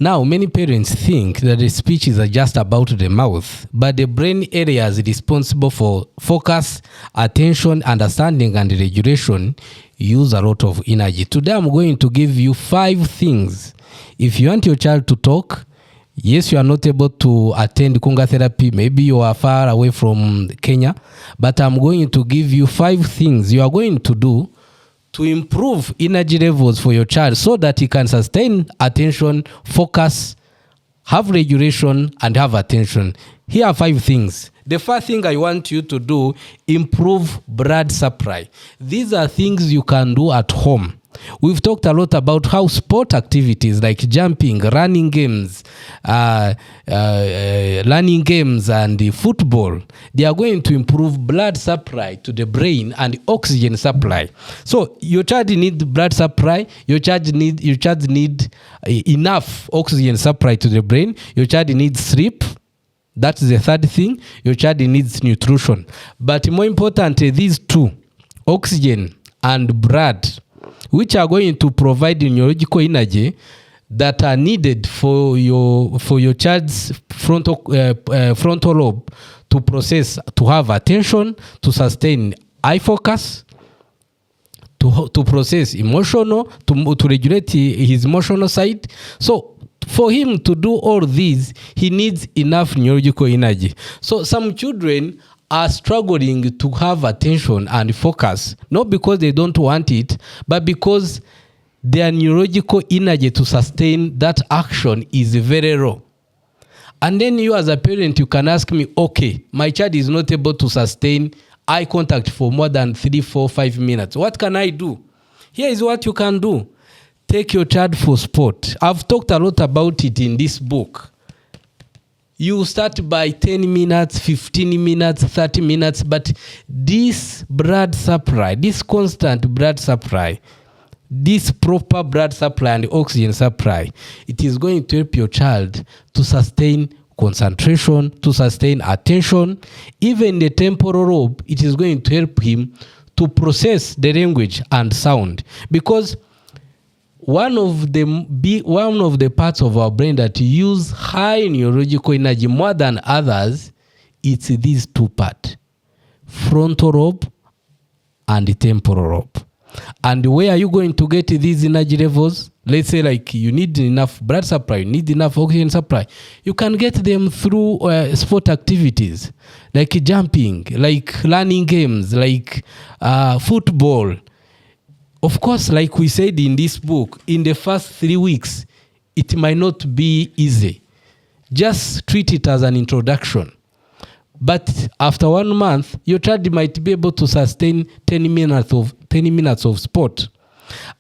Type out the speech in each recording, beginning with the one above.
Now, many parents think that the speech is just about the mouth, but the brain areas responsible for focus, attention, understanding, and regulation use a lot of energy. Today, I'm going to give you 5 things. If you want your child to talk, yes, you are not able to attend Kunga therapy. Maybe you are far away from Kenya, but I'm going to give you 5 things you are going to do to improve energy levels for your child so that he can sustain attention, focus, have regulation, and have attention. Here are 5 things. The first thing I want you to do, improve blood supply. These are things you can do at home. We've talked a lot about how sport activities like jumping, running games, learning games, and football, they are going to improve blood supply to the brain and oxygen supply. So your child needs blood supply. Your child need enough oxygen supply to the brain. Your child needs sleep. That's the third thing. Your child needs nutrition. But more important, these two, oxygen and blood, which are going to provide neurological energy that are needed for your child's frontal lobe to process, to have attention, to sustain eye focus, to process emotional, to regulate his emotional side. So for him to do all these, he needs enough neurological energy. So some children are struggling to have attention and focus, not because they don't want it, but because their neurological energy to sustain that action is very low. And then you as a parent, you can ask me, okay, my child is not able to sustain eye contact for more than 3, 4, 5 minutes. What can I do? Here is what you can do. Take your child for sport. I've talked a lot about it in this book. You start by 10 minutes, 15 minutes, 30 minutes, but this blood supply, this constant blood supply, this proper blood supply and oxygen supply, it is going to help your child to sustain concentration, to sustain attention. Even the temporal lobe, it is going to help him to process the language and sound, because one of the parts of our brain that use high neurological energy more than others, it's these 2 parts, frontal lobe and the temporal lobe. And where are you going to get these energy levels? Let's say like you need enough blood supply, you need enough oxygen supply. You can get them through sport activities like jumping, like learning games, like football. Of course, like we said in this book, in the first 3 weeks, it might not be easy. Just treat it as an introduction. But after 1 month, your child might be able to sustain 10 minutes of sport.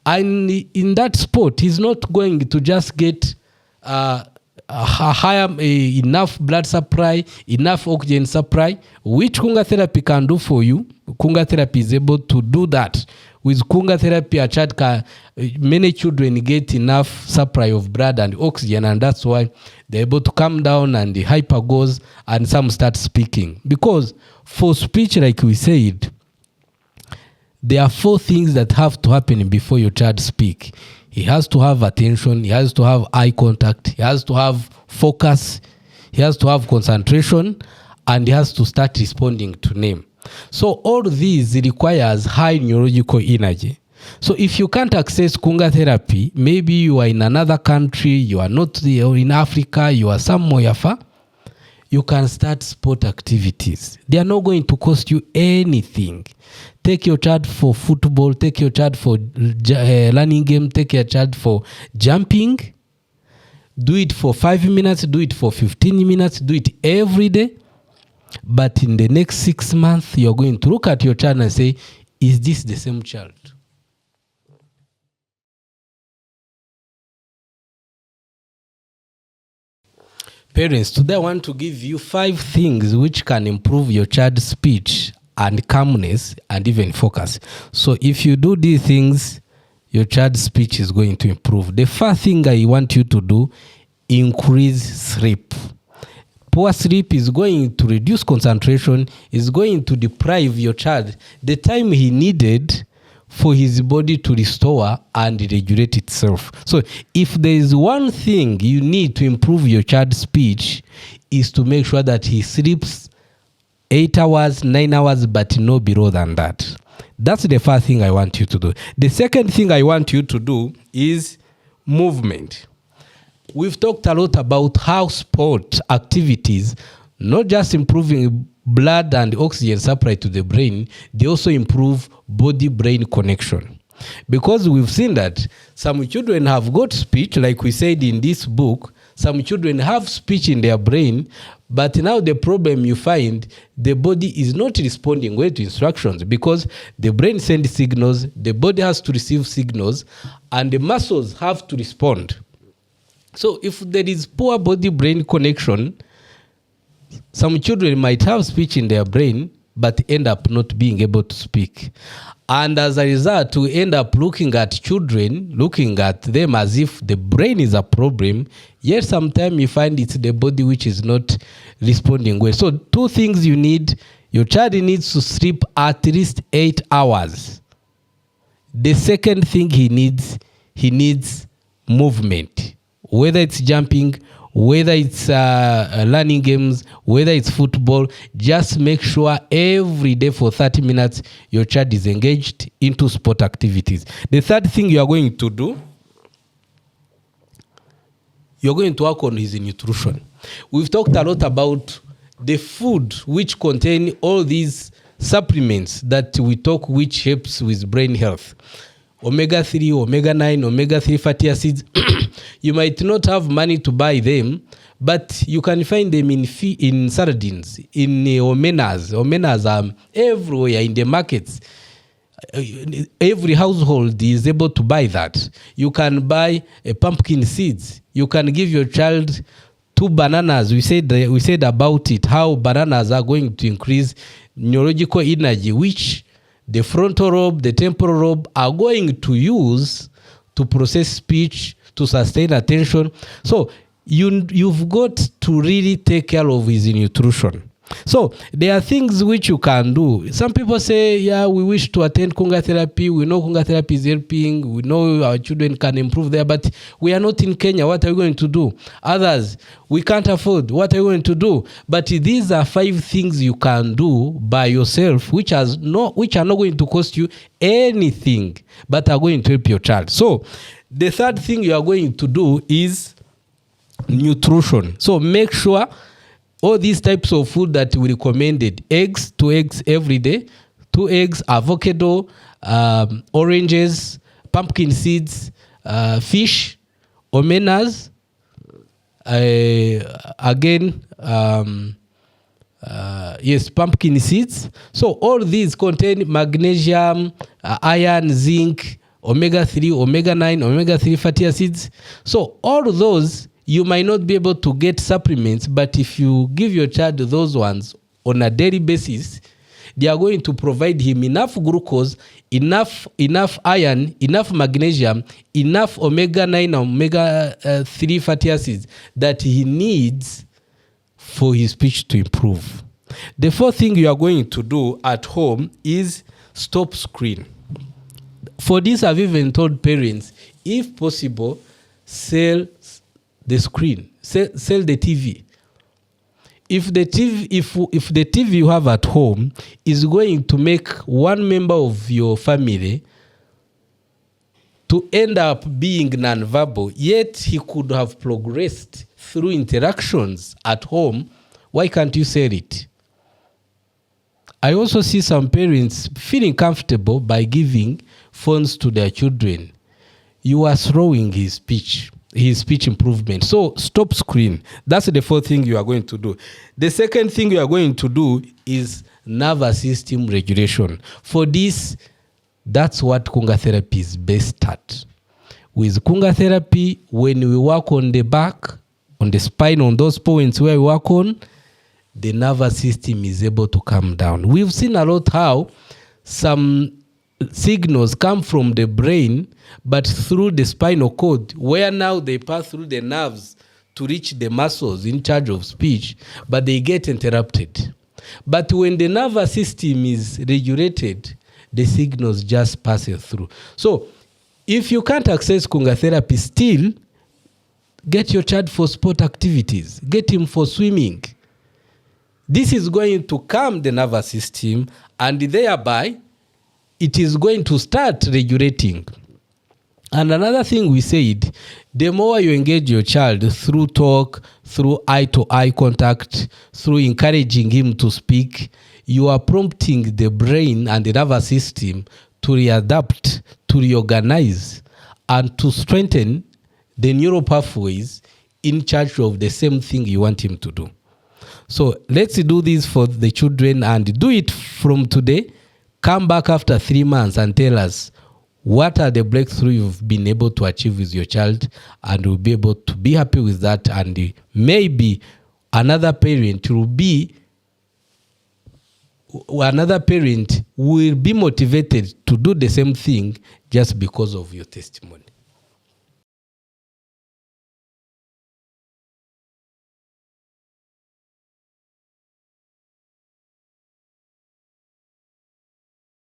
And in that sport, he's not going to just get enough blood supply, enough oxygen supply, which Kunga therapy can do for you. Kunga therapy is able to do that. With Kunga therapy, many children get enough supply of blood and oxygen, and that's why they're able to calm down and the hyper goes, and some start speaking. Because for speech, like we said, there are 4 things that have to happen before your child speak. He has to have attention, he has to have eye contact, he has to have focus, he has to have concentration, and he has to start responding to name. So all these requires high neurological energy. So if you can't access Kunga therapy, maybe you are in another country, you are not in Africa, you are somewhere far, you can start sport activities. They are not going to cost you anything. Take your child for football, take your child for learning game, take your child for jumping. Do it for 5 minutes, do it for 15 minutes, do it every day. But in the next 6 months, you're going to look at your child and say, is this the same child? Parents, today I want to give you 5 things which can improve your child's speech and calmness and even focus. So if you do these things, your child's speech is going to improve. The first thing I want you to do, increase sleep. Poor sleep is going to reduce concentration, is going to deprive your child the time he needed for his body to restore and regulate itself. So if there is one thing you need to improve your child's speech, is to make sure that he sleeps 8 hours, 9 hours, but no below than that. That's the first thing I want you to do. The second thing I want you to do is movement. We've talked a lot about how sport activities, not just improving blood and oxygen supply to the brain, they also improve body-brain connection. Because we've seen that some children have got speech, like we said in this book, some children have speech in their brain, but now the problem you find, the body is not responding well to instructions because the brain sends signals, the body has to receive signals, and the muscles have to respond. So if there is poor body-brain connection, some children might have speech in their brain, but end up not being able to speak. And as a result, we end up looking at children, looking at them as if the brain is a problem, yet sometimes you find it's the body which is not responding well. So 2 things you need. Your child needs to sleep at least 8 hours. The second thing he needs movement. Whether it's jumping, whether it's learning games, whether it's football, just make sure every day for 30 minutes your child is engaged into sport activities. The third thing you are going to do, you're going to work on his nutrition. We've talked a lot about the food which contain all these supplements that we talk which helps with brain health. Omega-3, omega-9, omega-3 fatty acids. You might not have money to buy them, but you can find them in sardines, in omenas. Omenas are everywhere in the markets. Every household is able to buy that. You can buy pumpkin seeds. You can give your child 2 bananas. We said about it, how bananas are going to increase neurological energy, which the frontal lobe, the temporal lobe are going to use to process speech, to sustain attention. So you've got to really take care of his nutrition. So there are things which you can do. Some people say, yeah, we wish to attend Kunga therapy. We know Kunga therapy is helping. We know our children can improve there, but we are not in Kenya. What are we going to do? Others, we can't afford. What are you going to do? But these are 5 things you can do by yourself, which are not going to cost you anything, but are going to help your child. So the third thing you are going to do is nutrition. So make sure all these types of food that we recommended, 2 eggs every day, 2 eggs, avocado, oranges, pumpkin seeds, fish, omenas, pumpkin seeds. So all these contain magnesium, iron, zinc, omega-3, omega-9, omega-3 fatty acids. So all those, you might not be able to get supplements, but if you give your child those ones on a daily basis, they are going to provide him enough glucose, enough iron, enough magnesium, enough omega-9, omega-3 fatty acids that he needs for his speech to improve. The fourth thing you are going to do at home is stop screen. For this, I've even told parents, if possible, sell the screen, sell the TV. If the TV you have at home is going to make one member of your family to end up being nonverbal, yet he could have progressed through interactions at home, why can't you sell it? I also see some parents feeling comfortable by giving phones to their children. You are slowing his speech improvement. So stop screen. That's the fourth thing you are going to do. The second thing you are going to do is nervous system regulation. For this, that's what Kunga therapy is based at. With Kunga therapy, when we work on the back, on the spine, on those points where we work on, the nervous system is able to calm down. We've seen a lot how some signals come from the brain, but through the spinal cord, where now they pass through the nerves to reach the muscles in charge of speech, but they get interrupted. But when the nervous system is regulated, the signals just pass it through. So if you can't access Kunga therapy still, get your child for sport activities. Get him for swimming. This is going to calm the nervous system, and thereby it is going to start regulating. And another thing we said, the more you engage your child through talk, through eye-to-eye contact, through encouraging him to speak, you are prompting the brain and the nervous system to readapt, to reorganize, and to strengthen the neural pathways in charge of the same thing you want him to do. So let's do this for the children and do it from today. Come back after 3 months and tell us what are the breakthroughs you've been able to achieve with your child, and we'll be able to be happy with that. And maybe another parent will be motivated to do the same thing just because of your testimony.